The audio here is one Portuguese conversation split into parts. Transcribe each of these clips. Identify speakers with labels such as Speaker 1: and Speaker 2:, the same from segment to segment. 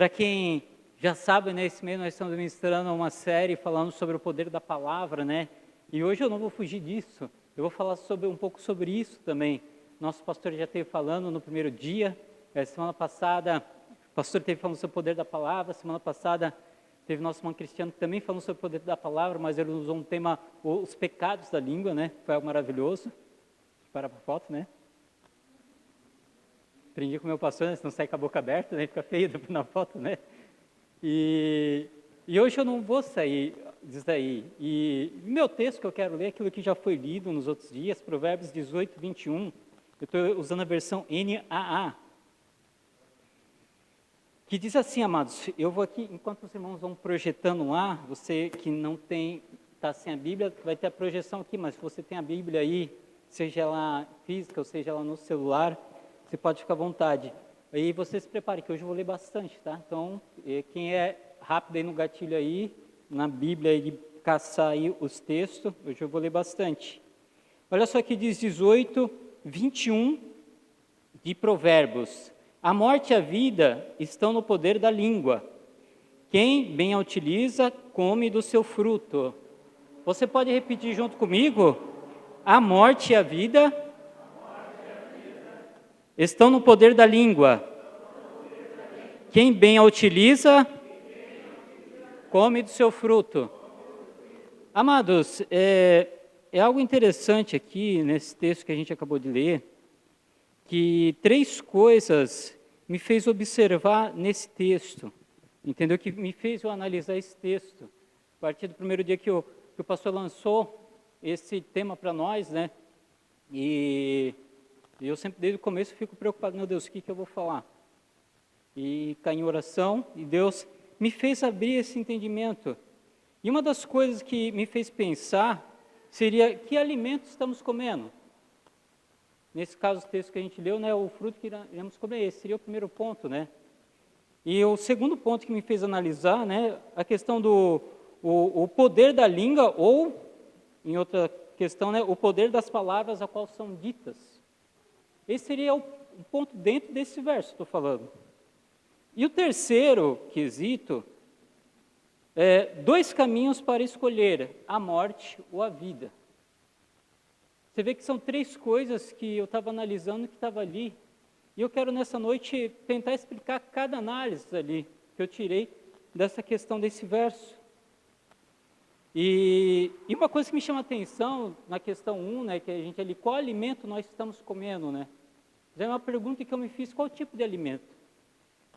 Speaker 1: Para quem já sabe, nesse mês nós estamos ministrando uma série falando sobre o poder da palavra, né? E hoje eu não vou fugir disso. Eu vou falar um pouco sobre isso também. Nosso pastor já esteve falando no primeiro dia. Semana passada, o pastor esteve falando sobre o poder da palavra. Semana passada, teve nosso irmão Cristiano também falando sobre o poder da palavra, mas ele usou um tema, os pecados da língua, né? Foi algo maravilhoso. Para a foto, né? Aprendi com o meu pastor, né? Senão sai com a boca aberta, né? Fica feio na foto, né? E hoje eu não vou sair disso daí. E meu texto que eu quero ler é aquilo que já foi lido nos outros dias, Provérbios 18, 21. Eu estou usando a versão NAA. Que diz assim, amados, eu vou aqui, enquanto os irmãos vão projetando lá, você que não tem, está sem a Bíblia, vai ter a projeção aqui, mas se você tem a Bíblia aí, seja ela física ou seja ela no celular, você pode ficar à vontade. Aí você se prepare, que hoje eu vou ler bastante, tá? Então, quem é rápido aí no gatilho aí, na Bíblia, aí, de caçar aí os textos, hoje eu vou ler bastante. Olha só que diz 18, 21 de Provérbios. A morte e a vida estão no poder da língua. Quem bem a utiliza, come do seu fruto. Você pode repetir junto comigo? A morte e a vida estão no poder da língua. Quem bem a utiliza, come do seu fruto. Amados, é algo interessante aqui nesse texto que a gente acabou de ler, que três coisas me fez observar nesse texto, entendeu? Que me fez eu analisar esse texto. A partir do primeiro dia que o pastor lançou esse tema para nós, né? E eu sempre, desde o começo, fico preocupado, meu Deus, o que eu vou falar? E caí em oração, e Deus me fez abrir esse entendimento. E uma das coisas que me fez pensar seria, que alimento estamos comendo? Nesse caso, o texto que a gente leu, né, o fruto que iremos comer, esse seria o primeiro ponto, né? E o segundo ponto que me fez analisar, né, a questão do o poder da língua, ou, em outra questão, né, o poder das palavras a qual são ditas. Esse seria o ponto dentro desse verso, estou falando. E o terceiro quesito é 2 caminhos para escolher, a morte ou a vida. Você vê que são 3 coisas que eu estava analisando, que estava ali. E eu quero nessa noite tentar explicar cada análise ali, que eu tirei dessa questão desse verso. E uma coisa que me chama a atenção na questão 1, né, que a gente ali, qual alimento nós estamos comendo, né? Já é uma pergunta que eu me fiz, qual tipo de alimento?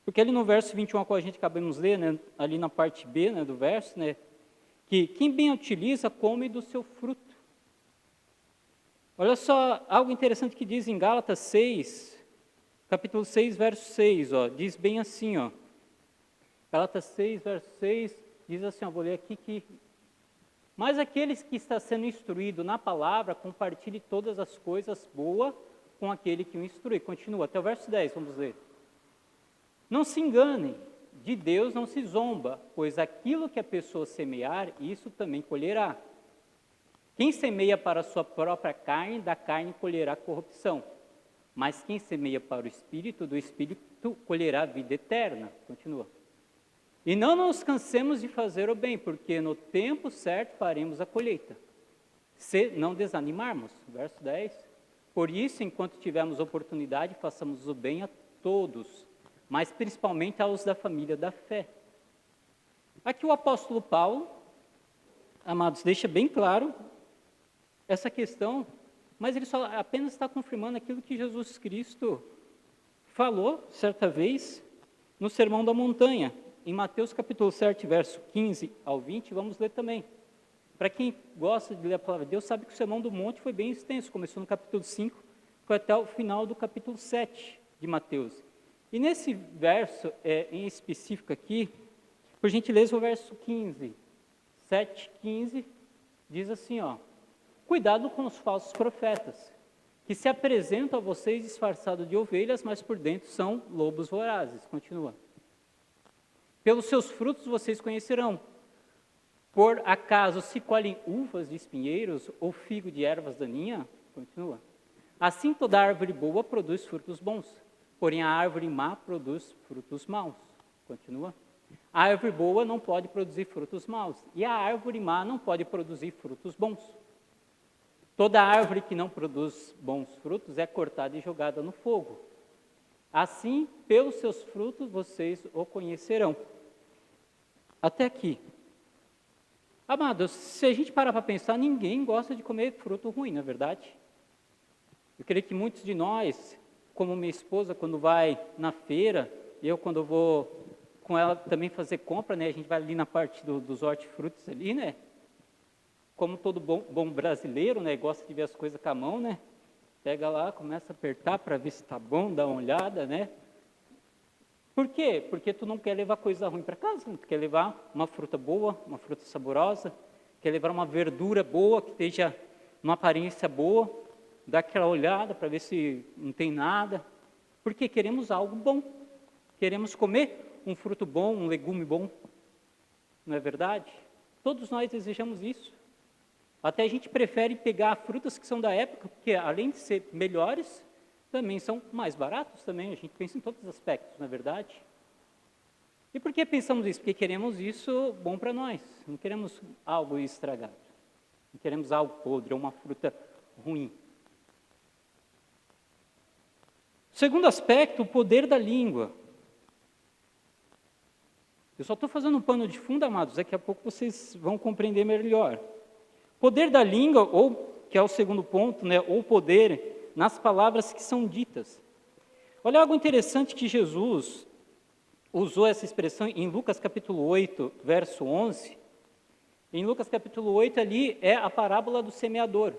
Speaker 1: Porque ali no verso 21, a qual a gente acabamos de ler, né, ali na parte B, né, do verso, né, que quem bem utiliza, come do seu fruto. Olha só, algo interessante que diz em Gálatas 6, capítulo 6, verso 6, ó, diz bem assim, ó, Gálatas 6, verso 6, diz assim, ó, vou ler aqui que, mas aqueles que está sendo instruído na palavra, compartilhe todas as coisas boas com aquele que o instrui. Continua, até o verso 10, vamos ler. Não se enganem, de Deus não se zomba, pois aquilo que a pessoa semear, isso também colherá. Quem semeia para a sua própria carne, da carne colherá corrupção. Mas quem semeia para o Espírito, do Espírito colherá vida eterna. Continua. E não nos cansemos de fazer o bem, porque no tempo certo faremos a colheita. Se não desanimarmos. Verso 10. Por isso, enquanto tivermos oportunidade, façamos o bem a todos, mas principalmente aos da família da fé. Aqui o apóstolo Paulo, amados, deixa bem claro essa questão, mas ele só apenas está confirmando aquilo que Jesus Cristo falou certa vez no Sermão da Montanha, em Mateus capítulo 7, verso 15 ao 20, vamos ler também. Para quem gosta de ler a palavra de Deus, sabe que o Sermão do Monte foi bem extenso, começou no capítulo 5, foi até o final do capítulo 7 de Mateus. E nesse verso, em específico aqui, por gentileza, o verso 15, 7, 15, diz assim, ó, cuidado com os falsos profetas, que se apresentam a vocês disfarçados de ovelhas, mas por dentro são lobos vorazes. Continua. Pelos seus frutos vocês conhecerão. Por acaso se colhem uvas de espinheiros ou figo de ervas daninhas? Continua. Assim toda árvore boa produz frutos bons, porém a árvore má produz frutos maus. Continua. A árvore boa não pode produzir frutos maus, e a árvore má não pode produzir frutos bons. Toda árvore que não produz bons frutos é cortada e jogada no fogo. Assim, pelos seus frutos, vocês o conhecerão. Até aqui. Amados, se a gente parar para pensar, ninguém gosta de comer fruto ruim, não é verdade? Eu creio que muitos de nós, como minha esposa, quando vai na feira, eu quando eu vou com ela também fazer compra, né? A gente vai ali na parte dos hortifrutis ali, né? Como todo bom brasileiro, né? Gosta de ver as coisas com a mão, né? Pega lá, começa a apertar para ver se está bom, dá uma olhada, né? Por quê? Porque tu não quer levar coisa ruim para casa, tu quer levar uma fruta boa, uma fruta saborosa, quer levar uma verdura boa, que esteja numa aparência boa, dá aquela olhada para ver se não tem nada, porque queremos algo bom, queremos comer um fruto bom, um legume bom, não é verdade? Todos nós desejamos isso. Até a gente prefere pegar frutas que são da época, porque além de ser melhores, também são mais baratos também, a gente pensa em todos os aspectos, não é verdade? E por que pensamos isso? Porque queremos isso bom para nós, não queremos algo estragado, não queremos algo podre ou uma fruta ruim. Segundo aspecto, o poder da língua. Eu só estou fazendo um pano de fundo, amados, daqui a pouco vocês vão compreender melhor. Poder da língua, ou que é o segundo ponto, né, ou poder nas palavras que são ditas. Olha algo interessante que Jesus usou essa expressão em Lucas capítulo 8, verso 11. Em Lucas capítulo 8 ali é a parábola do semeador.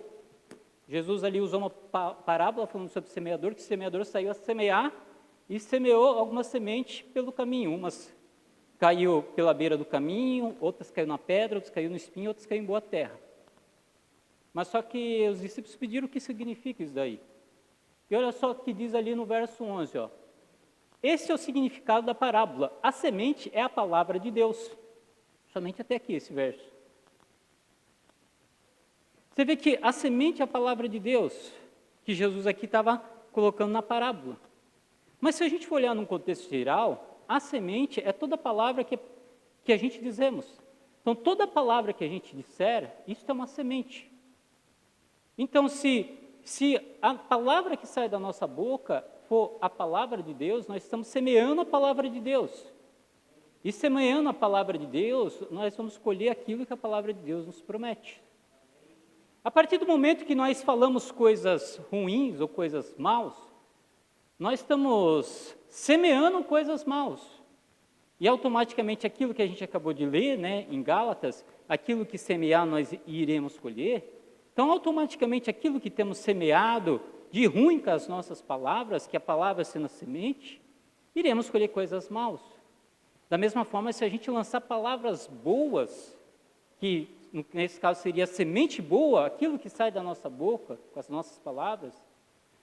Speaker 1: Jesus ali usou uma parábola falando sobre o semeador, que o semeador saiu a semear e semeou algumas sementes pelo caminho. Umas caiu pela beira do caminho, outras caiu na pedra, outras caiu no espinho, outras caiu em boa terra. Mas só que os discípulos pediram o que significa isso daí. E olha só o que diz ali no verso 11, ó. Esse é o significado da parábola. A semente é a palavra de Deus. Somente até aqui esse verso. Você vê que a semente é a palavra de Deus, que Jesus aqui estava colocando na parábola. Mas se a gente for olhar num contexto geral, a semente é toda palavra que a gente dizemos. Então, toda palavra que a gente disser, isso é uma semente. Então, se a palavra que sai da nossa boca for a palavra de Deus, nós estamos semeando a palavra de Deus. E semeando a palavra de Deus, nós vamos colher aquilo que a palavra de Deus nos promete. A partir do momento que nós falamos coisas ruins ou coisas maus, nós estamos semeando coisas maus. E automaticamente aquilo que a gente acabou de ler, né, em Gálatas, aquilo que semear nós iremos colher. Então, automaticamente, aquilo que temos semeado de ruim com as nossas palavras, que a palavra sendo a semente, iremos colher coisas maus. Da mesma forma, se a gente lançar palavras boas, que nesse caso seria semente boa, aquilo que sai da nossa boca, com as nossas palavras,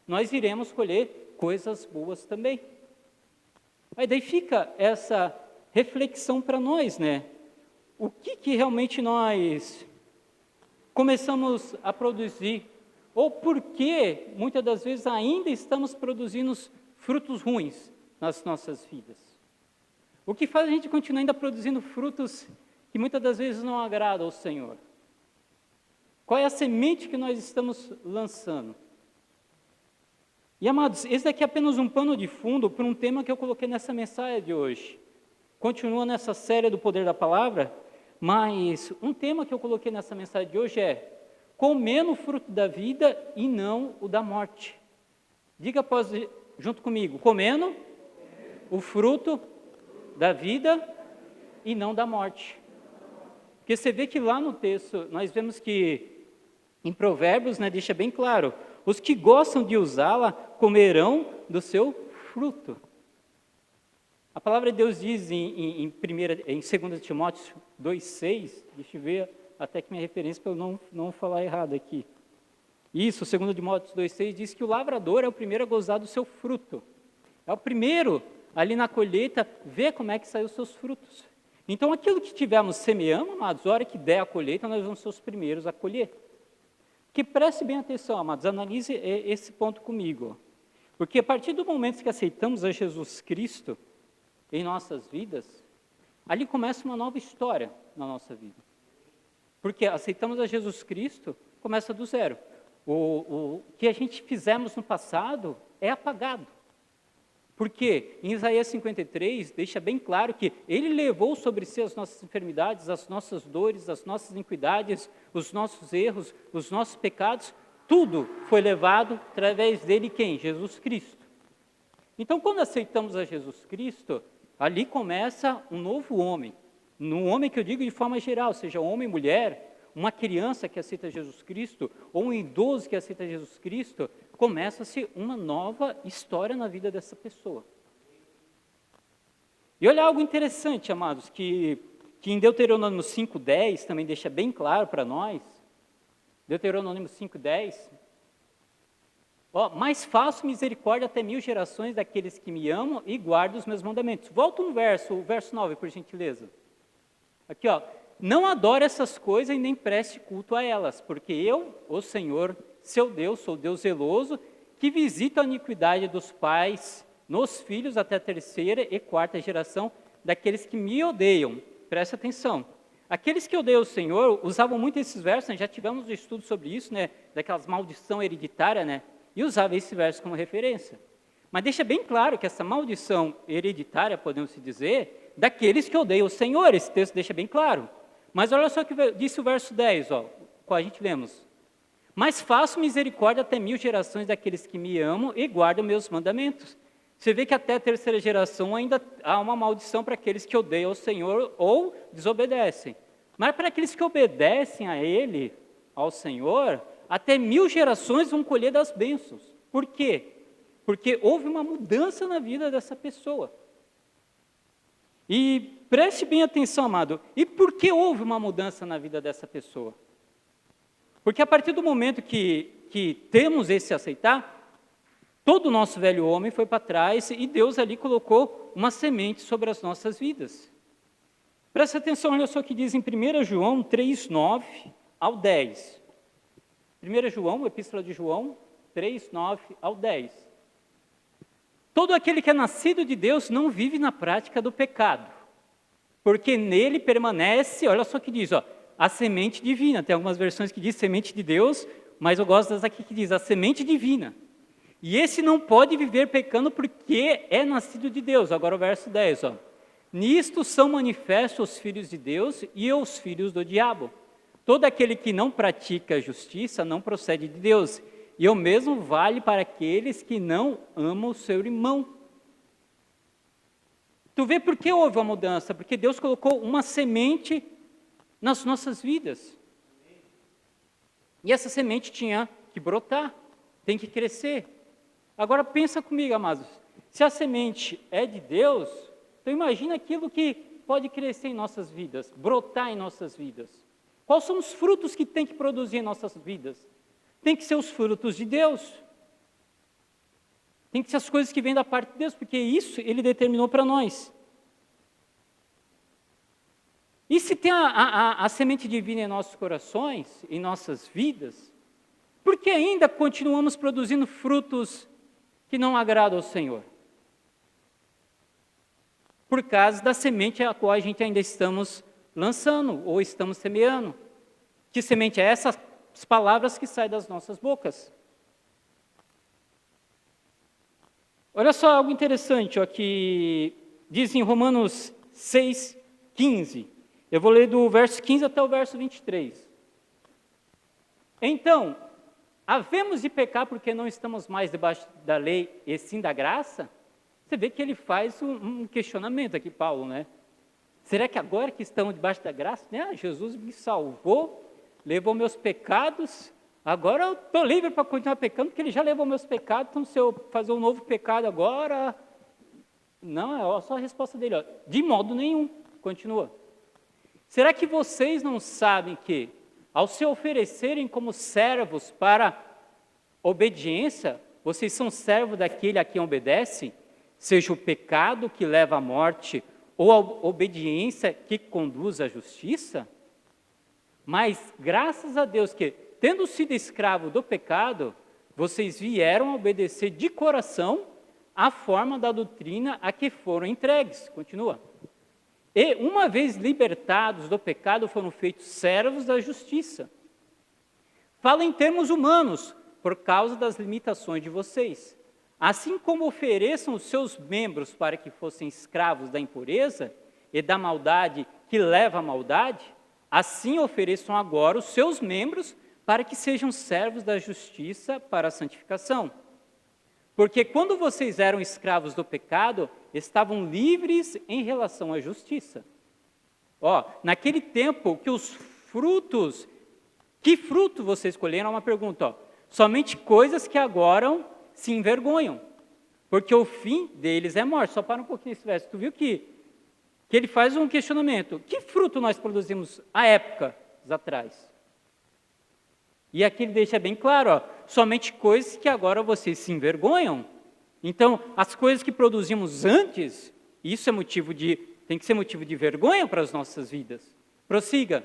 Speaker 1: nós iremos colher coisas boas também. Aí daí fica essa reflexão para nós, né? O que realmente nós começamos a produzir, ou por que muitas das vezes ainda estamos produzindo frutos ruins nas nossas vidas. O que faz a gente continuar ainda produzindo frutos que muitas das vezes não agradam ao Senhor? Qual é a semente que nós estamos lançando? E amados, esse daqui é apenas um pano de fundo para um tema que eu coloquei nessa mensagem de hoje. Continua nessa série do poder da palavra, mas um tema que eu coloquei nessa mensagem de hoje é comendo o fruto da vida e não o da morte. Diga junto comigo, comendo o fruto da vida e não da morte. Porque você vê que lá no texto, nós vemos que em Provérbios, né, deixa bem claro, os que gostam de usá-la comerão do seu fruto. A palavra de Deus diz em 2 Timóteo 2,6, deixa eu ver até que minha referência para eu não falar errado aqui. Isso, 2 Timóteo 2,6 diz que o lavrador é o primeiro a gozar do seu fruto. É o primeiro, ali na colheita, ver como é que saem os seus frutos. Então, aquilo que tivermos semeando, amados, a hora que der a colheita, nós vamos ser os primeiros a colher. Que preste bem atenção, amados, analise esse ponto comigo. Porque a partir do momento que aceitamos a Jesus Cristo, em nossas vidas, ali começa uma nova história na nossa vida. Porque aceitamos a Jesus Cristo, começa do zero. O que a gente fizemos no passado é apagado. Porque em Isaías 53 deixa bem claro que Ele levou sobre si as nossas enfermidades, as nossas dores, as nossas iniquidades, os nossos erros, os nossos pecados, tudo foi levado através dele quem? Jesus Cristo. Então, quando aceitamos a Jesus Cristo, ali começa um novo homem. Um homem que eu digo de forma geral, seja homem, mulher, uma criança que aceita Jesus Cristo, ou um idoso que aceita Jesus Cristo, começa-se uma nova história na vida dessa pessoa. E olha algo interessante, amados, que em Deuteronômio 5,10 também deixa bem claro para nós. Deuteronômio 5,10. Mas faço misericórdia até 1000 gerações daqueles que me amam e guardam os meus mandamentos. Volta um verso, o verso 9, por gentileza. Aqui, não adore essas coisas e nem preste culto a elas, porque eu, o Senhor, seu Deus, sou Deus zeloso, que visita a iniquidade dos pais nos filhos até a 3ª e 4ª geração daqueles que me odeiam. Presta atenção. Aqueles que odeiam o Senhor usavam muito esses versos, já tivemos um estudo sobre isso, daquelas maldição hereditária, e usava esse verso como referência. Mas deixa bem claro que essa maldição hereditária, podemos dizer, daqueles que odeiam o Senhor, esse texto deixa bem claro. Mas olha só o que disse o verso 10, qual a gente lemos. Mas faço misericórdia até 1000 gerações daqueles que me amam e guardam meus mandamentos. Você vê que até a 3ª geração ainda há uma maldição para aqueles que odeiam o Senhor ou desobedecem. Mas para aqueles que obedecem a Ele, ao Senhor, até 1000 gerações vão colher das bênçãos. Por quê? Porque houve uma mudança na vida dessa pessoa. E preste bem atenção, amado. E por que houve uma mudança na vida dessa pessoa? Porque a partir do momento que temos esse aceitar, todo o nosso velho homem foi para trás e Deus ali colocou uma semente sobre as nossas vidas. Presta atenção, olha só o que diz em 1 João 3, 9 ao 10. 1 João, Epístola de João 3, 9 ao 10. Todo aquele que é nascido de Deus não vive na prática do pecado, porque nele permanece, olha só o que diz, a semente divina. Tem algumas versões que diz semente de Deus, mas eu gosto das aqui que diz a semente divina. E esse não pode viver pecando porque é nascido de Deus. Agora o verso 10, Nisto são manifestos os filhos de Deus e os filhos do diabo. Todo aquele que não pratica a justiça não procede de Deus, e o mesmo vale para aqueles que não amam o seu irmão. Tu vê por que houve uma mudança? Porque Deus colocou uma semente nas nossas vidas. E essa semente tinha que brotar, tem que crescer. Agora pensa comigo, amados, se a semente é de Deus, então imagina aquilo que pode crescer em nossas vidas, brotar em nossas vidas. Quais são os frutos que tem que produzir em nossas vidas? Tem que ser os frutos de Deus. Tem que ser as coisas que vêm da parte de Deus, porque isso Ele determinou para nós. E se tem a semente divina em nossos corações, em nossas vidas, por que ainda continuamos produzindo frutos que não agradam ao Senhor? Por causa da semente a qual a gente ainda estamos lançando ou estamos semeando. Que semente é essa? As palavras que saem das nossas bocas. Olha só algo interessante, que diz em Romanos 6, 15. Eu vou ler do verso 15 até o verso 23. Então, havemos de pecar porque não estamos mais debaixo da lei e sim da graça? Você vê que ele faz um questionamento aqui, Paulo, Será que agora que estamos debaixo da graça, Jesus me salvou, levou meus pecados, agora eu estou livre para continuar pecando, porque Ele já levou meus pecados, então se eu fazer um novo pecado agora... Não, é só a resposta dele, de modo nenhum, continua. Será que vocês não sabem que, ao se oferecerem como servos para obediência, vocês são servos daquele a quem obedecem, seja o pecado que leva à morte, ou a obediência que conduz à justiça? Mas, graças a Deus que, tendo sido escravo do pecado, vocês vieram a obedecer de coração a forma da doutrina a que foram entregues. Continua. E, uma vez libertados do pecado, foram feitos servos da justiça. Fala em termos humanos, por causa das limitações de vocês. Assim como ofereçam os seus membros para que fossem escravos da impureza e da maldade que leva à maldade, assim ofereçam agora os seus membros para que sejam servos da justiça para a santificação. Porque quando vocês eram escravos do pecado, estavam livres em relação à justiça. Naquele tempo que os frutos, que fruto vocês escolheram? É uma pergunta. Somente coisas que agora se envergonham, porque o fim deles é morte. Só para um pouquinho esse verso. Tu viu que ele faz um questionamento. Que fruto nós produzimos há épocas atrás? E aqui ele deixa bem claro, somente coisas que agora vocês se envergonham. Então, as coisas que produzimos antes, isso tem que ser motivo de vergonha para as nossas vidas. Prossiga.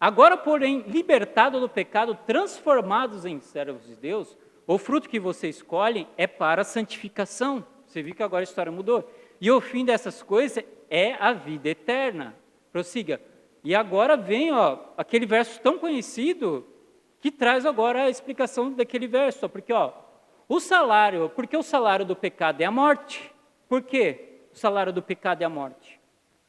Speaker 1: Agora, porém, libertados do pecado, transformados em servos de Deus, o fruto que vocês escolhem é para a santificação. Você viu que agora a história mudou. E o fim dessas coisas é a vida eterna. Prossiga. E agora vem aquele verso tão conhecido que traz agora a explicação daquele verso. Porque o salário do pecado é a morte. Por quê? O salário do pecado é a morte.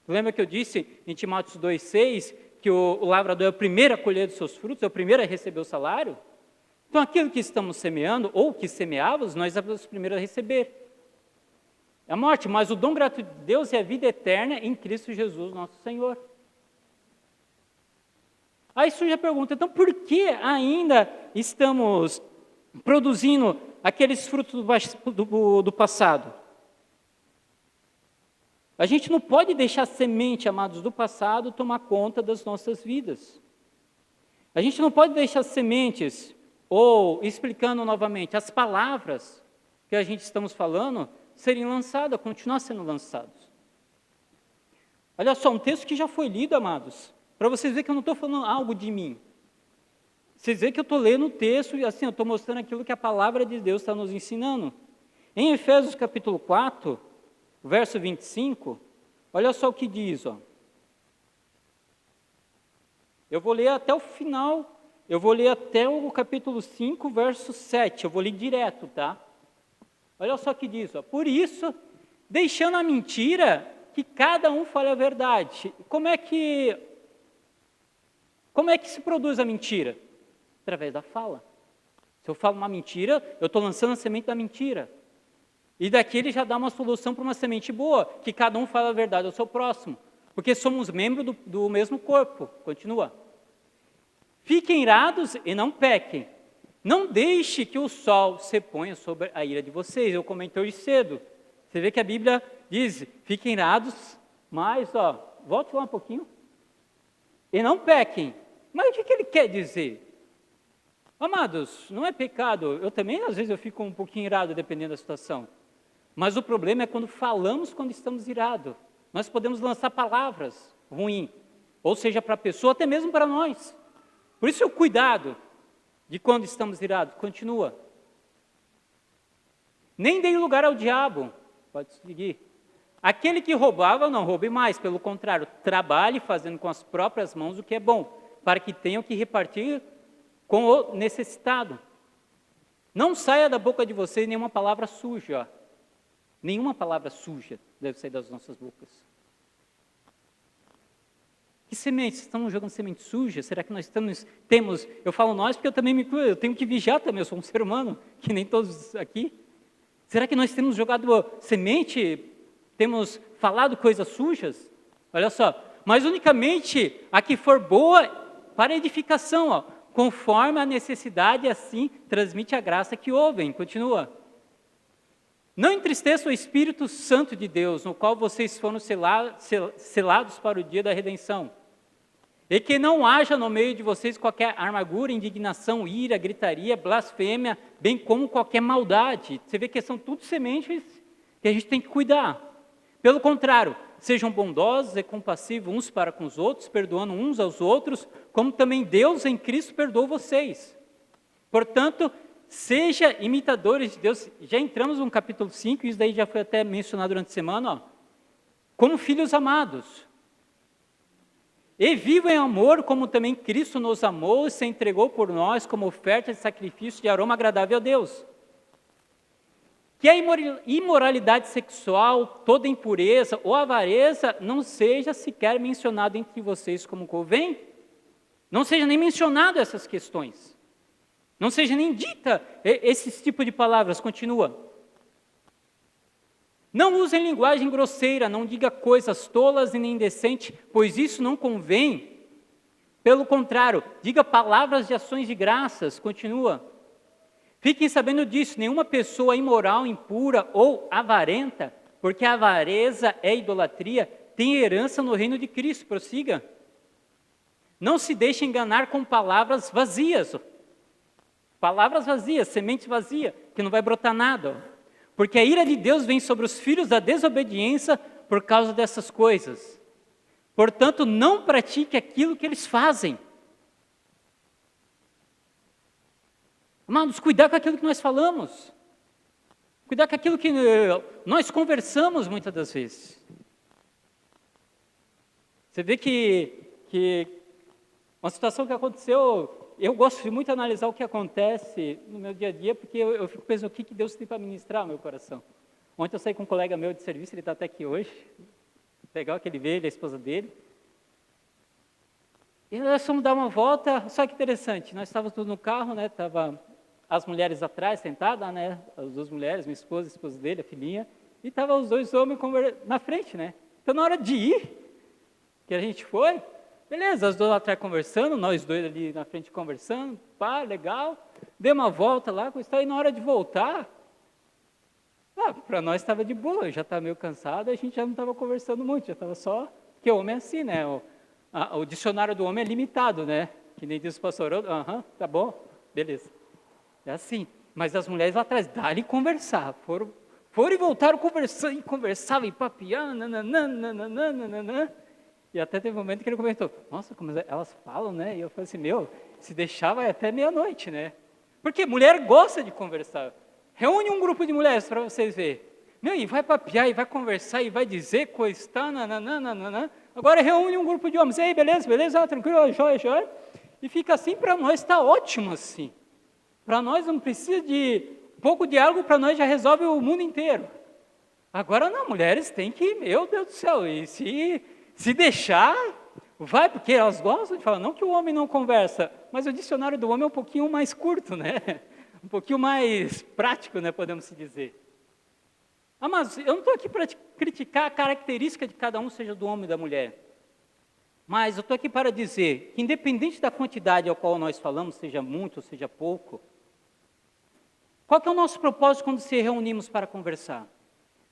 Speaker 1: Lembra que eu disse em Timóteo 2,6 que o lavrador é o primeiro a colher dos seus frutos, é o primeiro a receber o salário? Então aquilo que estamos semeando, ou que semeávamos, nós somos os primeiros a receber. É a morte, mas o dom gratuito de Deus é a vida eterna em Cristo Jesus, nosso Senhor. Aí surge a pergunta, então por que ainda estamos produzindo aqueles frutos do passado? A gente não pode deixar a semente, amados, do passado tomar conta das nossas vidas. A gente não pode deixar as sementes, ou, explicando novamente, as palavras que a gente estamos falando, serem lançadas, continuar sendo lançados. Olha só, um texto que já foi lido, amados, para vocês verem que eu não estou falando algo de mim. Vocês veem que eu estou lendo o texto e assim, eu estou mostrando aquilo que a palavra de Deus está nos ensinando. Em Efésios capítulo 4, verso 25, olha só o que diz. Eu vou ler até o final, eu vou ler até o capítulo 5, verso 7, eu vou ler direto, tá? Olha só o que diz. Por isso, deixando a mentira, que cada um fale a verdade. Como é que se produz a mentira? Através da fala. Se eu falo uma mentira, eu estou lançando a semente da mentira. E daqui ele já dá uma solução para uma semente boa, que cada um fala a verdade ao seu próximo. Porque somos membros do mesmo corpo. Continua. Fiquem irados e não pequem. Não deixe que o sol se ponha sobre a ira de vocês. Eu comentei hoje cedo. Você vê que a Bíblia diz, fiquem irados, mas, volte lá um pouquinho. E não pequem. Mas o que ele quer dizer? Amados, não é pecado. Eu também, às vezes, eu fico um pouquinho irado, dependendo da situação. Mas o problema é quando falamos quando estamos irados. Nós podemos lançar palavras ruins, ou seja, para a pessoa, até mesmo para nós. Por isso, o cuidado de quando estamos irados. Continua. Nem dei lugar ao diabo. Pode seguir. Aquele que roubava, não roube mais. Pelo contrário, trabalhe fazendo com as próprias mãos o que é bom, para que tenham que repartir com o necessitado. Não saia da boca de vocês nenhuma palavra suja. Nenhuma palavra suja deve sair das nossas bocas. Que sementes? Estamos jogando semente suja? Será que nós temos... Eu falo nós porque eu também me incluo, eu tenho que vigiar também, eu sou um ser humano, que nem todos aqui. Será que nós temos jogado semente? Temos falado coisas sujas? Olha só, mas unicamente a que for boa para edificação, conforme a necessidade, assim transmite a graça que ouvem. Continua. Não entristeça o Espírito Santo de Deus, no qual vocês foram selados para o dia da redenção. E que não haja no meio de vocês qualquer amargura, indignação, ira, gritaria, blasfêmia, bem como qualquer maldade. Você vê que são tudo sementes que a gente tem que cuidar. Pelo contrário, sejam bondosos e compassivos uns para com os outros, perdoando uns aos outros, como também Deus em Cristo perdoou vocês. Portanto, seja imitadores de Deus. Já entramos no capítulo 5, isso daí já foi até mencionado durante a semana, ó. Como filhos amados. E vivam em amor, como também Cristo nos amou e se entregou por nós como oferta de sacrifício de aroma agradável a Deus. Que a imoralidade sexual, toda impureza ou avareza não seja sequer mencionado entre vocês como convém. Não seja nem mencionado essas questões. Não seja nem dita esse tipo de palavras. Continua. Não usem linguagem grosseira, não diga coisas tolas e nem indecentes, pois isso não convém. Pelo contrário, diga palavras de ações de graças. Continua. Fiquem sabendo disso, nenhuma pessoa imoral, impura ou avarenta, porque a avareza é idolatria, tem herança no reino de Cristo. Prossiga. Não se deixe enganar com palavras vazias. Palavras vazias, semente vazia, que não vai brotar nada. Porque a ira de Deus vem sobre os filhos da desobediência por causa dessas coisas. Portanto, não pratique aquilo que eles fazem. Amados, cuidar com aquilo que nós falamos. Cuidar com aquilo que nós conversamos muitas das vezes. Você vê que uma situação que aconteceu, eu gosto muito de analisar o que acontece no meu dia a dia, porque eu fico pensando o que Deus tem para ministrar no meu coração. Ontem eu saí com um colega meu de serviço, ele está até aqui hoje. Legal que ele veio, ele é a esposa dele. E nós fomos dar uma volta, só que interessante, nós estávamos todos no carro, né? Tava as mulheres atrás, sentadas, né? As duas mulheres, minha esposa, a esposa dele, a filhinha, e estavam os dois homens na frente, né? Então na hora de ir, que a gente foi, beleza, as duas lá atrás conversando, nós dois ali na frente conversando, pá, legal, dei uma volta lá, e na hora de voltar, para nós estava de boa, eu já estava meio cansado, a gente já não estava conversando muito, já estava só, porque o homem é assim, né? O dicionário do homem é limitado, né? Que nem diz o pastor, tá bom, beleza. É assim, mas as mulheres lá atrás, dá-lhe conversar, foram e voltaram conversando, e conversavam, e papiando, nananana. E até teve um momento que ele comentou, nossa, como elas falam, né? E eu falei assim, se deixar vai até meia-noite, né? Porque mulher gosta de conversar. Reúne um grupo de mulheres para vocês verem. E vai papiar, e vai conversar, e vai dizer coisa, nananana. Agora reúne um grupo de homens, e aí, beleza, tranquilo, joia. E fica assim, para nós está ótimo assim. Para nós não precisa de pouco diálogo, para nós já resolve o mundo inteiro. Agora não, mulheres têm que, meu Deus do céu, e se deixar, vai, porque elas gostam de falar, não que o homem não conversa, mas o dicionário do homem é um pouquinho mais curto, né? Um pouquinho mais prático, né, podemos dizer. Mas eu não estou aqui para criticar a característica de cada um, seja do homem ou da mulher. Mas eu estou aqui para dizer que independente da quantidade ao qual nós falamos, seja muito ou seja pouco, qual que é o nosso propósito quando se reunimos para conversar?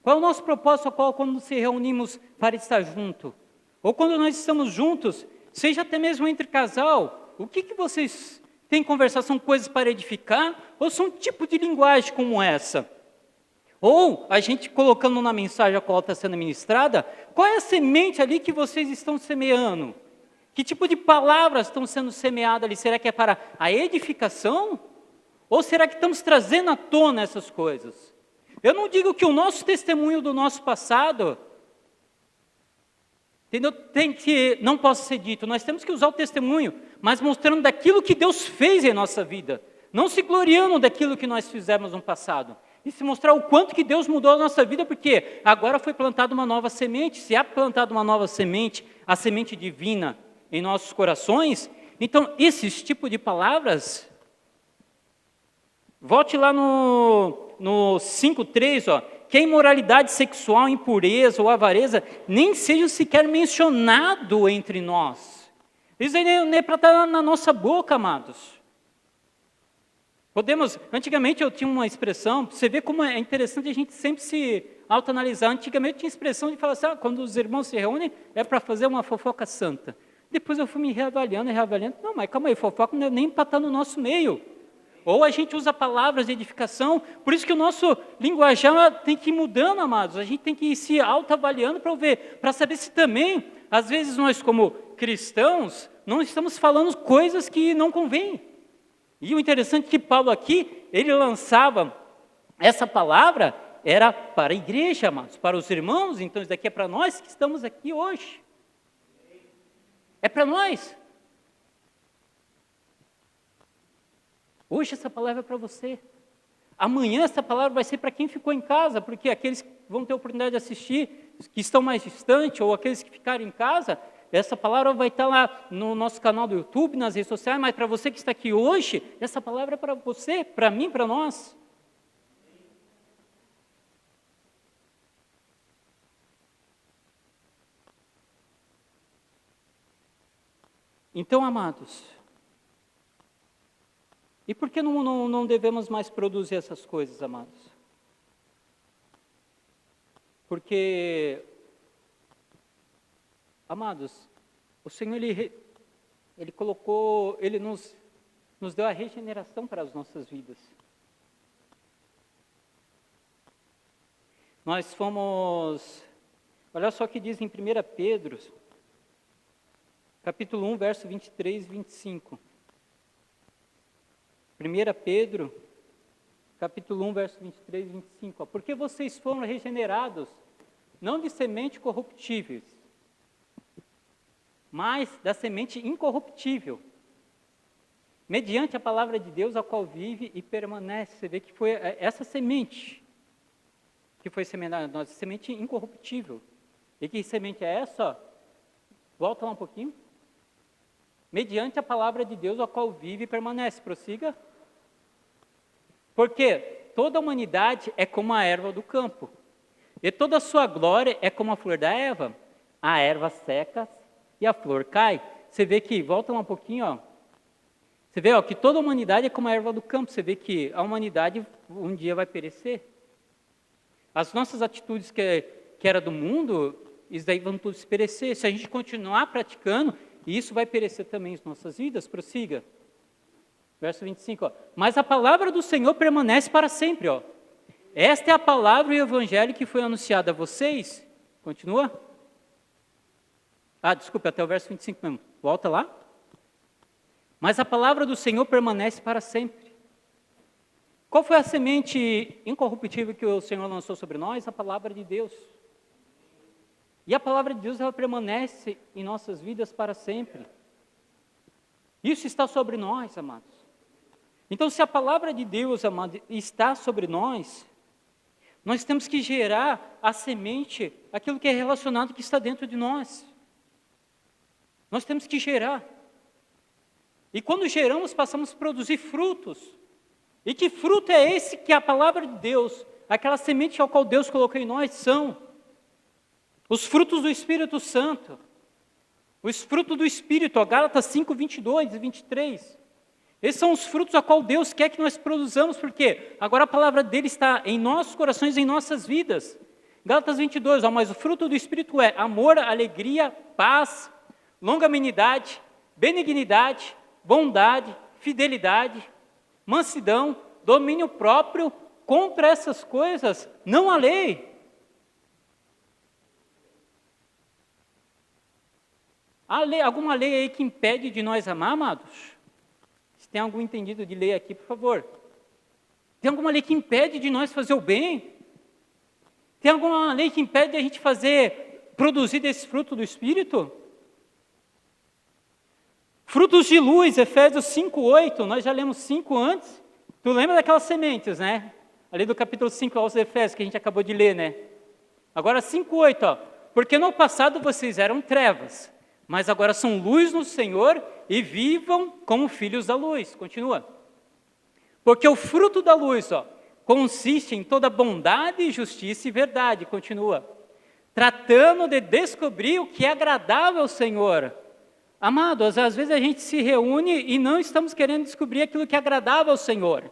Speaker 1: Qual é o nosso propósito quando se reunimos para estar junto? Ou quando nós estamos juntos, seja até mesmo entre casal, o que vocês têm conversado? São coisas para edificar? Ou são um tipo de linguagem como essa? Ou a gente colocando na mensagem a qual está sendo ministrada, qual é a semente ali que vocês estão semeando? Que tipo de palavras estão sendo semeadas ali? Será que é para a edificação? Ou será que estamos trazendo à tona essas coisas? Eu não digo que o nosso testemunho do nosso passado, entendeu? Não possa ser dito. Nós temos que usar o testemunho, mas mostrando daquilo que Deus fez em nossa vida. Não se gloriando daquilo que nós fizemos no passado. E se mostrar o quanto que Deus mudou a nossa vida, porque agora foi plantada uma nova semente. Se há plantada uma nova semente, a semente divina em nossos corações, então esses tipos de palavras, volte lá no 5,3, ó, que a imoralidade sexual, impureza ou avareza nem seja sequer mencionado entre nós. Isso aí não é para estar na nossa boca, amados. Antigamente eu tinha uma expressão, você vê como é interessante a gente sempre se autoanalisar. Antigamente eu tinha expressão de falar assim, quando os irmãos se reúnem, é para fazer uma fofoca santa. Depois eu fui me reavaliando, não, mas calma aí, fofoca não é nem para estar no nosso meio. Ou a gente usa palavras de edificação, por isso que o nosso linguajar tem que ir mudando, amados. A gente tem que ir se autoavaliando para saber se também, às vezes nós como cristãos, não estamos falando coisas que não convêm. E o interessante é que Paulo aqui, ele lançava essa palavra, era para a igreja, amados, para os irmãos. Então isso daqui é para nós que estamos aqui hoje. É para nós. Hoje essa palavra é para você. Amanhã essa palavra vai ser para quem ficou em casa, porque aqueles que vão ter a oportunidade de assistir, que estão mais distantes, ou aqueles que ficaram em casa, essa palavra vai estar lá no nosso canal do YouTube, nas redes sociais, mas para você que está aqui hoje, essa palavra é para você, para mim, para nós. Então, amados, e por que não devemos mais produzir essas coisas, amados? Porque, amados, o Senhor, Ele colocou, Ele nos deu a regeneração para as nossas vidas. Nós fomos, olha só o que diz em 1 Pedro, capítulo 1, verso 23 e 25. 1 Pedro, capítulo 1, verso 23 e 25. Porque vocês foram regenerados, não de semente corruptíveis, mas da semente incorruptível, mediante a palavra de Deus, a qual vive e permanece. Você vê que foi essa semente que foi semeada, nossa semente incorruptível. E que semente é essa? Volta lá um pouquinho. Mediante a palavra de Deus, a qual vive e permanece. Prossiga. Porque toda a humanidade é como a erva do campo, e toda a sua glória é como a flor da erva. A erva seca e a flor cai. Você vê que, volta lá um pouquinho, ó. Você vê, ó, que toda a humanidade é como a erva do campo. Você vê que a humanidade um dia vai perecer. As nossas atitudes que era do mundo, isso daí vão todos perecer. Se a gente continuar praticando, isso vai perecer também em nossas vidas. Prossiga. Verso 25, ó. Mas a palavra do Senhor permanece para sempre, ó. Esta é a palavra e o evangelho que foi anunciado a vocês. Continua. Desculpa, até o verso 25 mesmo. Volta lá. Mas a palavra do Senhor permanece para sempre. Qual foi a semente incorruptível que o Senhor lançou sobre nós? A palavra de Deus. E a palavra de Deus, ela permanece em nossas vidas para sempre. Isso está sobre nós, amados. Então, se a palavra de Deus, amado, está sobre nós temos que gerar a semente, aquilo que é relacionado, que está dentro de nós. Nós temos que gerar. E quando geramos, passamos a produzir frutos. E que fruto é esse que a palavra de Deus, aquela semente ao qual Deus colocou em nós, são os frutos do Espírito Santo. Os frutos do Espírito, Gálatas 5, 22 e 23. Esses são os frutos a qual Deus quer que nós produzamos, porque agora a palavra dele está em nossos corações, em nossas vidas. Gálatas 22, mas o fruto do Espírito é amor, alegria, paz, longanimidade, benignidade, bondade, fidelidade, mansidão, domínio próprio. Contra essas coisas não há lei. Há alguma lei aí que impede de nós amar, amados? Se tem algum entendido de lei aqui, por favor. Tem alguma lei que impede de nós fazer o bem? Tem alguma lei que impede de a gente produzir desse fruto do Espírito? Frutos de luz, Efésios 5, 8, nós já lemos 5 antes. Tu lembra daquelas sementes, né? Ali do capítulo 5 aos Efésios, que a gente acabou de ler, né? Agora 5, 8, ó. Porque no passado vocês eram trevas, mas agora são luz no Senhor e vivam como filhos da luz. Continua. Porque o fruto da luz, ó, consiste em toda bondade, justiça e verdade. Continua. Tratando de descobrir o que é agradável ao Senhor. Amados, às vezes a gente se reúne e não estamos querendo descobrir aquilo que é agradável ao Senhor.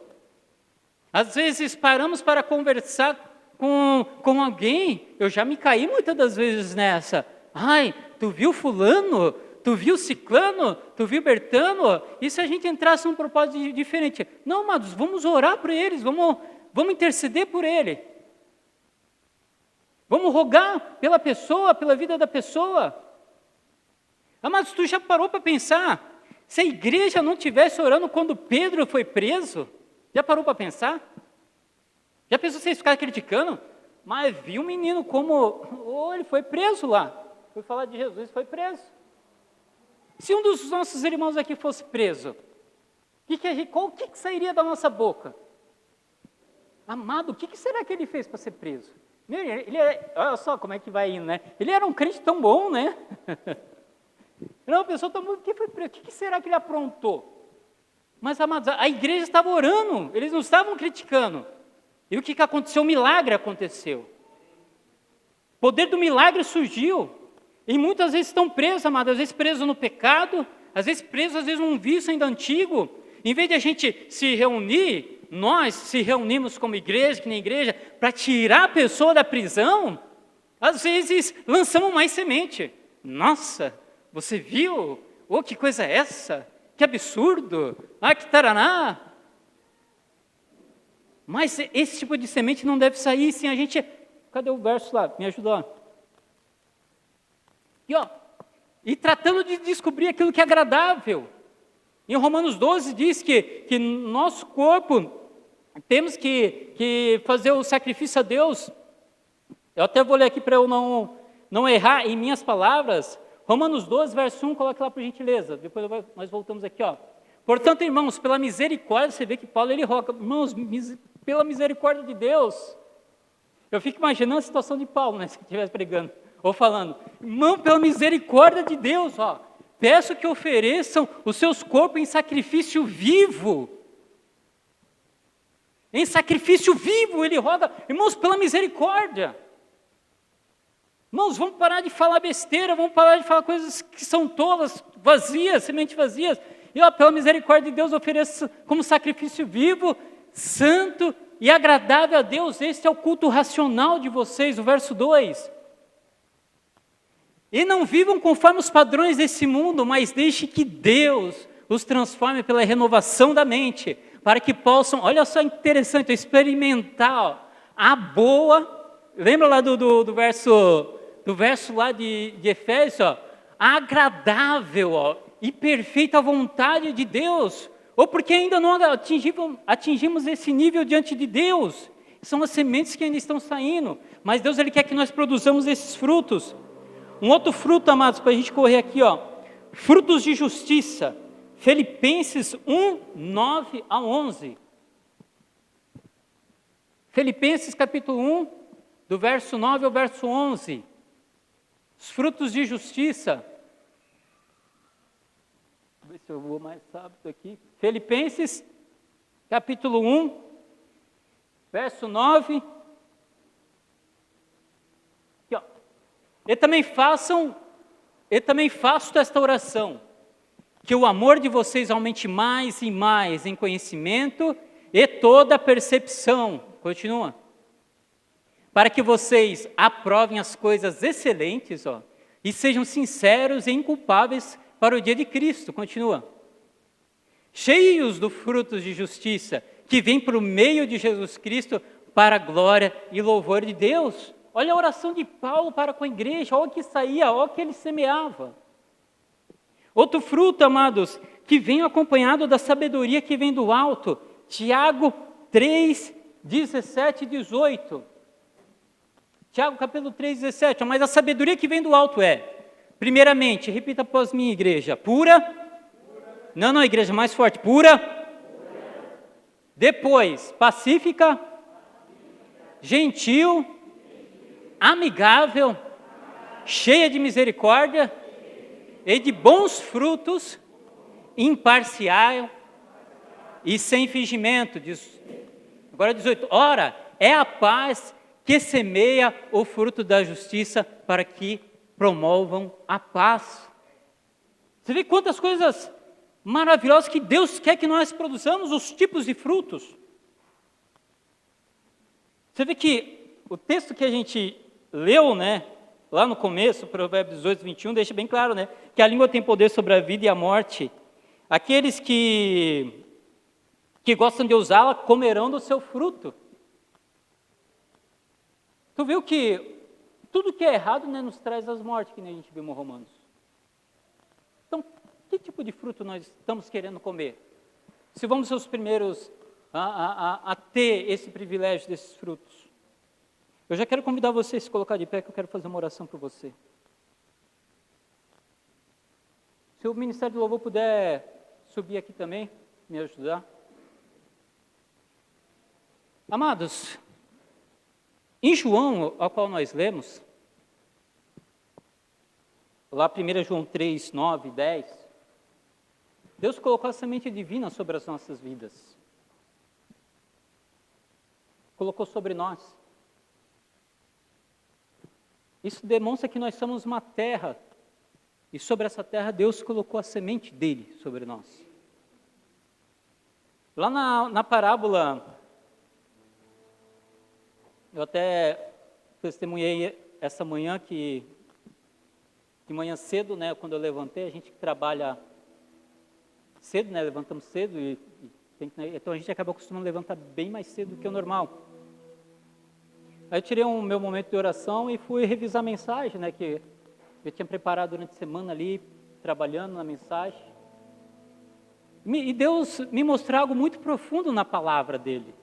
Speaker 1: Às vezes paramos para conversar com alguém. Eu já me caí muitas das vezes nessa. Ai, tu viu fulano? Tu viu ciclano? Tu viu Bertano? E se a gente entrasse num propósito diferente? Não, amados, vamos orar por eles, vamos interceder por ele. Vamos rogar pela pessoa, pela vida da pessoa. Amados, tu já parou para pensar? Se a igreja não estivesse orando quando Pedro foi preso, Já parou para pensar? Já pensou vocês ficarem criticando? Mas viu um menino como ele foi preso lá. Foi falar de Jesus, foi preso. Se um dos nossos irmãos aqui fosse preso, o que sairia da nossa boca? Amado, o que será que ele fez para ser preso? Olha só como é que vai indo, né? Ele era um crente tão bom, né? Era uma pessoa tão boa, que foi preso? O que será que ele aprontou? Mas, amados, a igreja estava orando, eles não estavam criticando. E o que aconteceu? O milagre aconteceu. O poder do milagre surgiu. E muitas vezes estão presos, amados, às vezes presos no pecado, às vezes presos, às vezes num vício ainda antigo. Em vez de a gente se reunir, nós se reunimos como igreja, que nem igreja, para tirar a pessoa da prisão, às vezes lançamos mais semente. Nossa, você viu? Oh, que coisa é essa? Que absurdo! Ah, que taraná! Mas esse tipo de semente não deve sair sem a gente... Cadê o verso lá? Me ajuda lá. E tratando de descobrir aquilo que é agradável. Em Romanos 12 diz que nosso corpo, temos que fazer o sacrifício a Deus. Eu até vou ler aqui para eu não errar em minhas palavras. Romanos 12, verso 1, coloca lá por gentileza. Depois nós voltamos aqui. Portanto, irmãos, pela misericórdia, você vê que Paulo ele roga, irmãos, pela misericórdia de Deus. Eu fico imaginando a situação de Paulo, né, se estivesse pregando. Ou falando, irmão, pela misericórdia de Deus, peço que ofereçam os seus corpos em sacrifício vivo. Em sacrifício vivo, ele roga, irmãos, pela misericórdia. Irmãos, vamos parar de falar besteira, vamos parar de falar coisas que são tolas, vazias, sementes vazias. E pela misericórdia de Deus, ofereço como sacrifício vivo, santo e agradável a Deus. Este é o culto racional de vocês, o verso 2. E não vivam conforme os padrões desse mundo, mas deixe que Deus os transforme pela renovação da mente, para que possam, olha só interessante, experimentar a boa, lembra lá do verso lá de Efésios, a agradável e perfeita vontade de Deus, ou porque ainda não atingimos esse nível diante de Deus, são as sementes que ainda estão saindo, mas Deus ele quer que nós produzamos esses frutos. Um outro fruto, amados, para a gente correr aqui, frutos de justiça, Filipenses 1, 9 a 11. Filipenses capítulo 1, do verso 9 ao verso 11. Os frutos de justiça. Deixa eu ver se eu vou mais rápido aqui. Filipenses capítulo 1, verso 9. E também faço esta oração, que o amor de vocês aumente mais e mais em conhecimento e toda percepção. Continua. Para que vocês aprovem as coisas excelentes, e sejam sinceros e inculpáveis para o dia de Cristo. Continua. Cheios do frutos de justiça, que vem por meio de Jesus Cristo para a glória e louvor de Deus. Olha a oração de Paulo para com a igreja, olha o que saía, olha o que ele semeava. Outro fruto, amados, que vem acompanhado da sabedoria que vem do alto. Tiago 3, 17 e 18. Tiago capítulo 3, 17. Mas a sabedoria que vem do alto primeiramente, repita após mim, igreja, pura. Não, igreja, mais forte, pura. Depois, pacífica. Gentil. Amigável, cheia de misericórdia e de bons frutos, imparcial e sem fingimento. Agora 18. Ora, é a paz que semeia o fruto da justiça para que promovam a paz. Você vê quantas coisas maravilhosas que Deus quer que nós produzamos, os tipos de frutos. Você vê que o texto que a gente leu, lá no começo, Provérbios 18, 21, deixa bem claro, que a língua tem poder sobre a vida e a morte. Aqueles que gostam de usá-la comerão do seu fruto. Tu viu que tudo que é errado nos traz as mortes, que nem a gente viu em Romanos. Então, que tipo de fruto nós estamos querendo comer? Se vamos aos primeiros a ter esse privilégio desses frutos. Eu já quero convidar você a se colocar de pé, que eu quero fazer uma oração por você. Se o Ministério do Louvor puder subir aqui também, me ajudar. Amados, em João, ao qual nós lemos, lá 1 João 3, 9, 10, Deus colocou a semente divina sobre as nossas vidas. Colocou sobre nós. Isso demonstra que nós somos uma terra, e sobre essa terra Deus colocou a semente dele sobre nós. Lá na parábola, eu até testemunhei essa manhã que, de manhã cedo, né, quando eu levantei, a gente trabalha cedo, né, levantamos cedo, então a gente acaba acostumando a levantar bem mais cedo do que o normal. Aí eu tirei o meu momento de oração e fui revisar a mensagem, né, que eu tinha preparado durante a semana ali, trabalhando na mensagem. E Deus me mostrou algo muito profundo na palavra dele.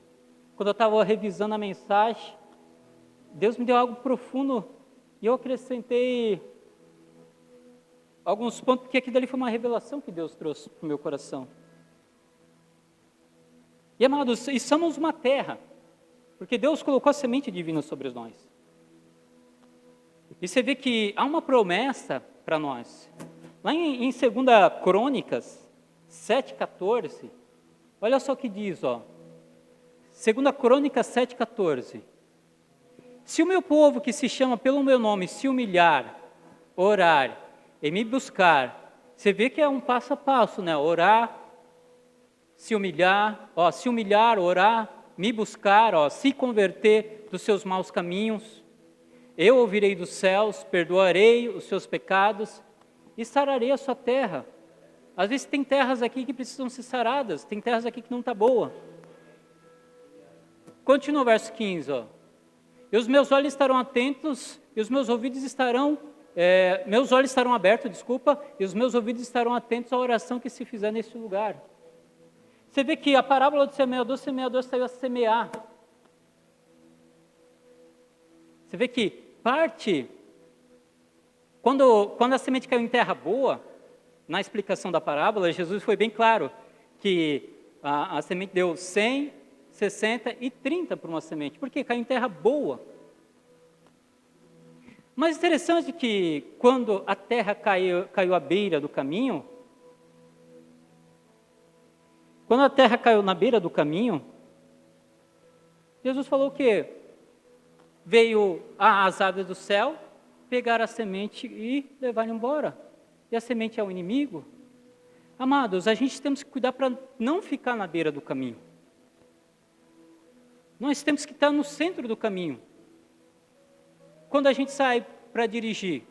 Speaker 1: Quando eu estava revisando a mensagem, Deus me deu algo profundo e eu acrescentei alguns pontos, porque aquilo ali foi uma revelação que Deus trouxe para o meu coração. E amados, e somos uma terra, porque Deus colocou a semente divina sobre nós. E você vê que há uma promessa para nós. Lá em 2 Crônicas 7,14, olha só o que diz, ó. 2 Crônicas 7,14. Se o meu povo que se chama pelo meu nome se humilhar, orar e me buscar, você vê que é um passo a passo, né? Orar, se humilhar, orar, me buscar, se converter dos seus maus caminhos, eu ouvirei dos céus, perdoarei os seus pecados e sararei a sua terra. Às vezes tem terras aqui que precisam ser saradas, tem terras aqui que não está boa. Continua o verso 15, ó. E os meus olhos estarão atentos, e os meus ouvidos estarão, meus olhos estarão abertos, e os meus ouvidos estarão atentos à oração que se fizer neste lugar. Você vê que a parábola do semeador saiu a semear. Você vê que parte, quando a semente caiu em terra boa, na explicação da parábola, Jesus foi bem claro que a semente deu 100, 60 e 30 para uma semente, porque caiu em terra boa. Mas interessante que quando a terra caiu à beira do caminho, quando a terra caiu na beira do caminho, Jesus falou o quê? Veio as aves do céu, pegar a semente e levar embora. E a semente é o inimigo. Amados, a gente temos que cuidar para não ficar na beira do caminho. Nós temos que estar no centro do caminho. Quando a gente sai para dirigir,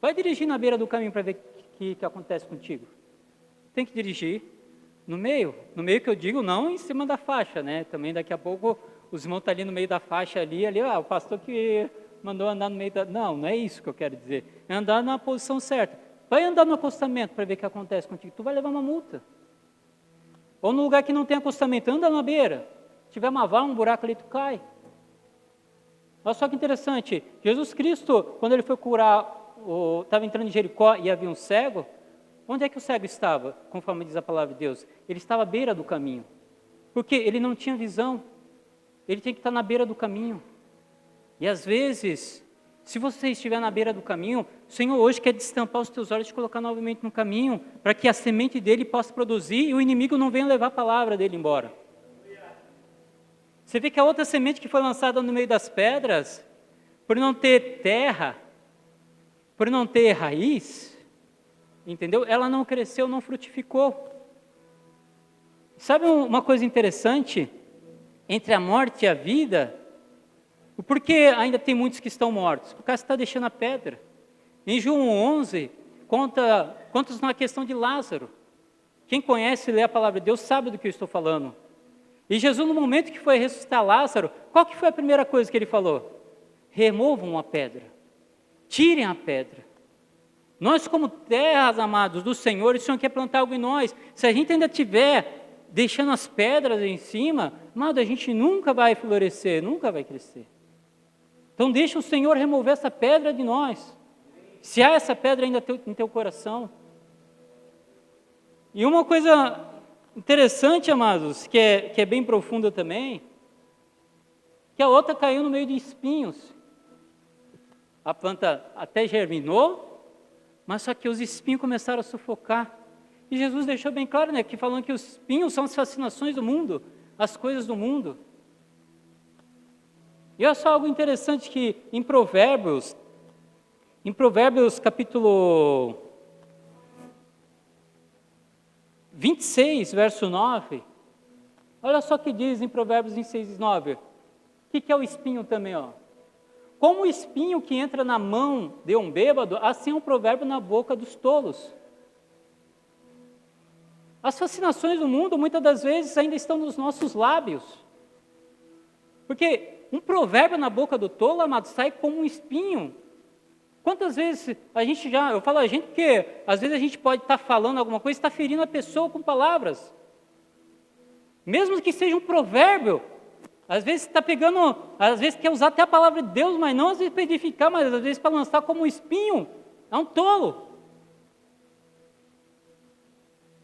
Speaker 1: vai dirigir na beira do caminho para ver o que acontece contigo. Tem que dirigir no meio que eu digo, não em cima da faixa, né? Também daqui a pouco os irmãos estão ali no meio da faixa ali, o pastor que mandou andar no meio da... Não é isso que eu quero dizer. É andar na posição certa. Vai andar no acostamento para ver o que acontece contigo. Tu vai levar uma multa. Ou no lugar que não tem acostamento, anda na beira. Se tiver uma vala, um buraco ali, tu cai. Olha só que interessante. Jesus Cristo, quando ele foi curar, estava entrando em Jericó e havia um cego, onde é que o cego estava, conforme diz a palavra de Deus? Ele estava à beira do caminho. Porque ele não tinha visão. Ele tinha que estar na beira do caminho. E às vezes, se você estiver na beira do caminho, o Senhor hoje quer destampar os teus olhos e te colocar novamente no caminho, para que a semente dele possa produzir e o inimigo não venha levar a palavra dele embora. Você vê que a outra semente que foi lançada no meio das pedras, por não ter terra, por não ter raiz, entendeu? Ela não cresceu, não frutificou. Sabe uma coisa interessante? Entre a morte e a vida, o porquê ainda tem muitos que estão mortos? Porque você está deixando a pedra. Em João 11, conta-nos na questão de Lázaro. Quem conhece e lê a palavra de Deus sabe do que eu estou falando. E Jesus, no momento que foi ressuscitar Lázaro, qual que foi a primeira coisa que ele falou? Removam a pedra. Tirem a pedra. Nós, como terras, amados, do Senhor, o Senhor quer plantar algo em nós. Se a gente ainda tiver deixando as pedras em cima, amado, a gente nunca vai florescer, nunca vai crescer. Então deixa o Senhor remover essa pedra de nós. Se há essa pedra ainda em teu coração. E uma coisa interessante, amados, que é bem profunda também, que a outra caiu no meio de espinhos. A planta até germinou, mas só que os espinhos começaram a sufocar. E Jesus deixou bem claro, né, que falando que os espinhos são as fascinações do mundo, as coisas do mundo. E olha só algo interessante que em Provérbios capítulo 26, verso 9, olha só o que diz em Provérbios 26, 9. O que é o espinho também, ó? Como o espinho que entra na mão de um bêbado, assim é um provérbio na boca dos tolos. As fascinações do mundo, muitas das vezes, ainda estão nos nossos lábios. Porque um provérbio na boca do tolo, amado, sai como um espinho. Quantas vezes eu falo a gente porque às vezes a gente pode estar falando alguma coisa e está ferindo a pessoa com palavras. Mesmo que seja um provérbio, às vezes está pegando, às vezes quer usar até a palavra de Deus, mas não às vezes para edificar, mas às vezes para lançar como um espinho. É um tolo.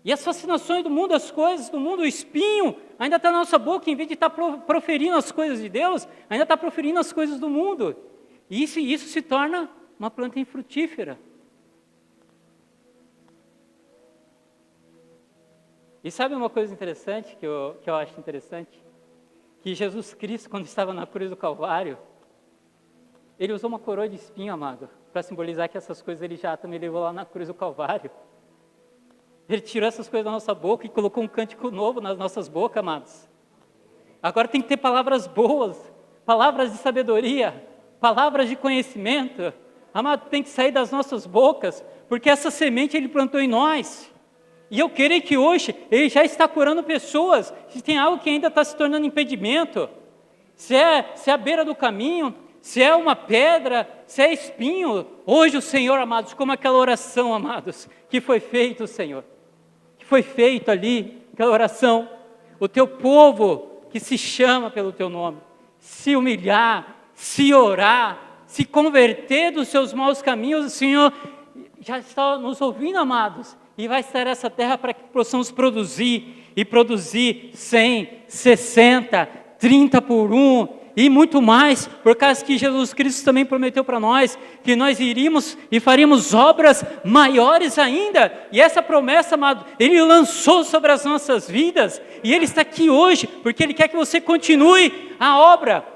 Speaker 1: E as fascinações do mundo, as coisas do mundo, o espinho ainda está na nossa boca, em vez de estar proferindo as coisas de Deus, ainda está proferindo as coisas do mundo. E isso se torna uma planta infrutífera. E sabe uma coisa interessante, que eu acho interessante? Que Jesus Cristo, quando estava na cruz do Calvário, ele usou uma coroa de espinho, amado, para simbolizar que essas coisas ele já também levou lá na cruz do Calvário. Ele tirou essas coisas da nossa boca e colocou um cântico novo nas nossas bocas, amados. Agora tem que ter palavras boas, palavras de sabedoria, palavras de conhecimento. Amado, tem que sair das nossas bocas, porque essa semente ele plantou em nós. E eu creio que hoje ele já está curando pessoas. Se tem algo que ainda está se tornando impedimento, se é a beira do caminho, se é uma pedra, se é espinho, hoje o Senhor, amados, como aquela oração, amados, que foi feita, Senhor, que foi feito ali, aquela oração, o teu povo que se chama pelo teu nome, se humilhar, se orar, se converter dos seus maus caminhos, o Senhor já está nos ouvindo, amados, e vai estar essa terra para que possamos produzir, e produzir 100, 60, 30 por um, e muito mais, por causa que Jesus Cristo também prometeu para nós, que nós iríamos e faríamos obras maiores ainda, e essa promessa, amado, Ele lançou sobre as nossas vidas, e Ele está aqui hoje, porque Ele quer que você continue a obra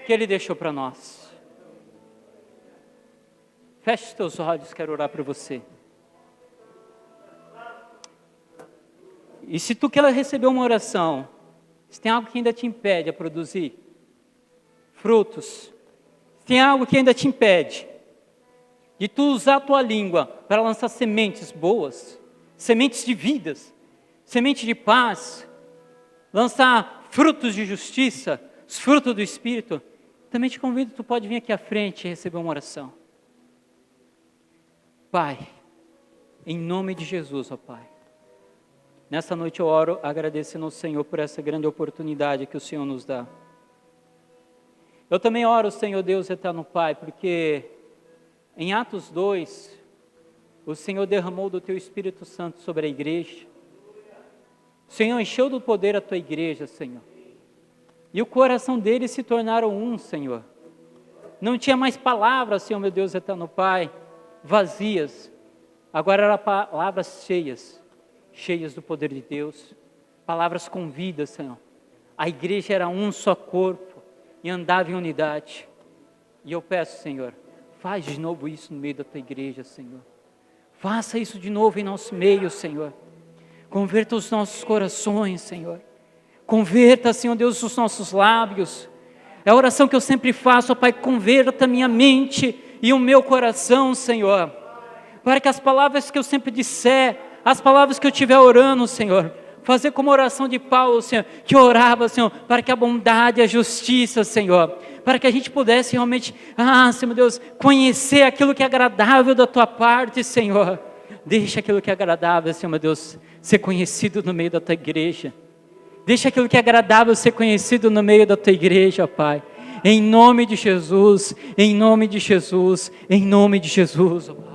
Speaker 1: que Ele deixou para nós. Feche os teus olhos, quero orar por você. E se tu quer receber uma oração, se tem algo que ainda te impede a produzir frutos, se tem algo que ainda te impede de tu usar a tua língua para lançar sementes boas, sementes de vidas, semente de paz, lançar frutos de justiça, os frutos do Espírito, também te convido, tu pode vir aqui à frente e receber uma oração. Pai, em nome de Jesus, ó Pai, nessa noite eu oro agradecendo ao Senhor por essa grande oportunidade que o Senhor nos dá. Eu também oro, Senhor Deus eterno Pai, porque em Atos 2, o Senhor derramou do Teu Espírito Santo sobre a igreja. O Senhor encheu do poder a Tua igreja, Senhor. E o coração deles se tornaram um, Senhor. Não tinha mais palavras, Senhor meu Deus eterno Pai, vazias. Agora eram palavras cheias do poder de Deus. Palavras com vida, Senhor. A igreja era um só corpo e andava em unidade. E eu peço, Senhor, faz de novo isso no meio da Tua igreja, Senhor. Faça isso de novo em nosso meio, Senhor. Converta os nossos corações, Senhor. Converta, Senhor Deus, os nossos lábios. É a oração que eu sempre faço, ó Pai, converta a minha mente e o meu coração, Senhor. Para que as palavras que eu sempre disser, as palavras que eu estiver orando, Senhor, fazer como a oração de Paulo, Senhor, que orava, Senhor, para que a bondade e a justiça, Senhor, para que a gente pudesse realmente, Senhor Deus, conhecer aquilo que é agradável da Tua parte, Senhor. Deixa aquilo que é agradável, Senhor meu Deus, ser conhecido no meio da tua igreja. Deixa aquilo que é agradável ser conhecido no meio da tua igreja, Pai. Em nome de Jesus, em nome de Jesus, em nome de Jesus, ó Pai.